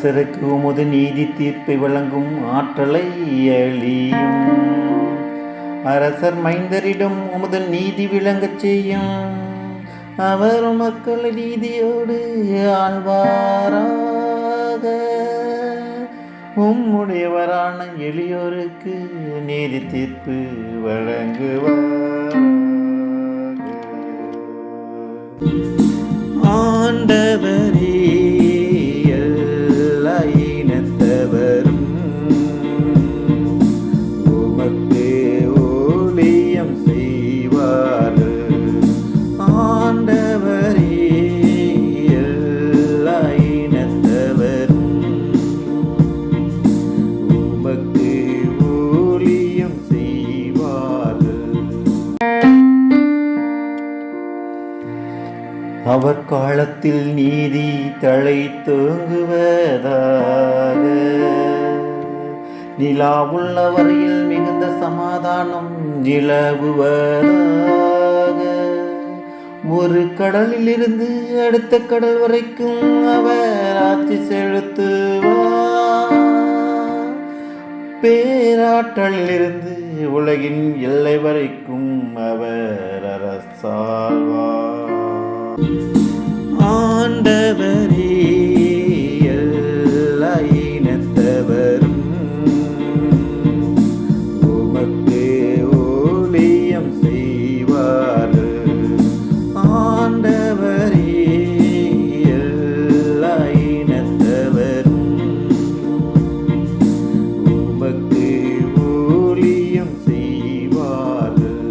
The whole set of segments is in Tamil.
அரசருக்கு உமது நீதி தீர்ப்பை வழங்கும் ஆற்றலை அளியும். அரசர் மைந்தரிடம் உமது நீதி விளங்கச் செய்யும். அவர் மக்களை நீதியோடு ஆழ்வாராக. உம்முடையவரான எளியோருக்கு நீதி தீர்ப்பு வழங்குவார். ஆண்டவரே, எல்லா இனத்தவரும் உமக்கு ஊழியம் செய்வார்கள். ஆண்டவரே, எல்லா இனத்தவரும் உமக்கு ஊழியம் செய்வார்கள். அவர் காலத்தில் நீதி தழை தோங்குவதாக. நிலாவுள்ள வரையில் மிகுந்த சமாதானம் நிலவுவதாக. ஒரு கடலில் இருந்து அடுத்த கடல் வரைக்கும் அவர் ஆட்சி செலுத்துவார். பேராற்றலில் இருந்து உலகின் எல்லை வரைக்கும் அவர் அரசாழ்வார். ஆண்டவரே, எல்லா இனத்தவரும் உமக்கு ஊழியம் செய்வார்கள். ஆண்டவரே, எல்லா இனத்தவரும் உமக்கு ஊழியம் செய்வார்கள்.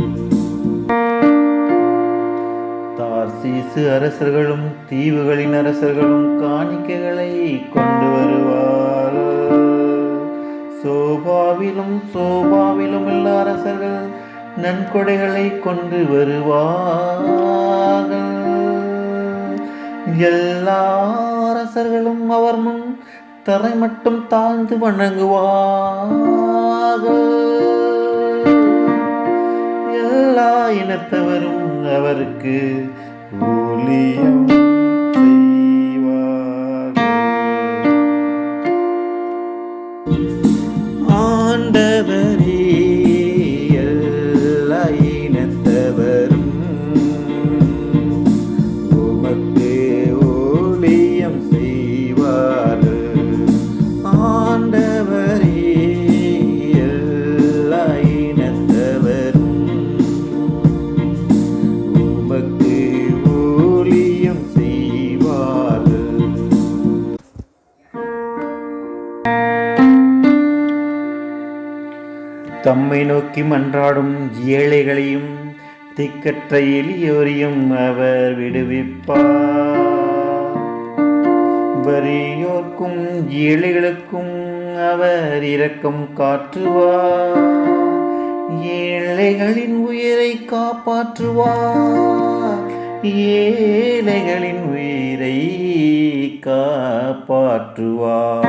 தார்சீசு அரசர்களும் தீவுகளின் அரசர்களும் காணிக்கைகளை கொண்டு வருவார்கள். சோபாவிலும் உள்ள அரசர்கள் நன்கொடைகளை கொண்டு வருவார்கள். எல்லா அரசர்களும் அவர் முன் தரை மட்டும் தாழ்ந்து வணங்குவார்கள். எல்லா இனத்தவரும் அவருக்கு ஊழியம் செய்வார்கள். ஆண்டவரே, எல்லா இனத்தவரும் உமக்கு ஊழியம் செய்வார்கள். ஆண்டவரே, எல்லா இனத்தவரும் உமக்கு ஊழியம் செய்வார்கள். தம்மை நோக்கி மன்றாடும் ஏழைகளையும் திக்கற்ற எளியோரையும் அவர் விடுவிப்பார். வறியோர்க்கும் ஏழைகளுக்கும் அவர் இரக்கம் காட்டுவார். ஏழைகளின் உயிரை காப்பாற்றுவார். ஏழைகளின் உயிரை காப்பாற்றுவார்.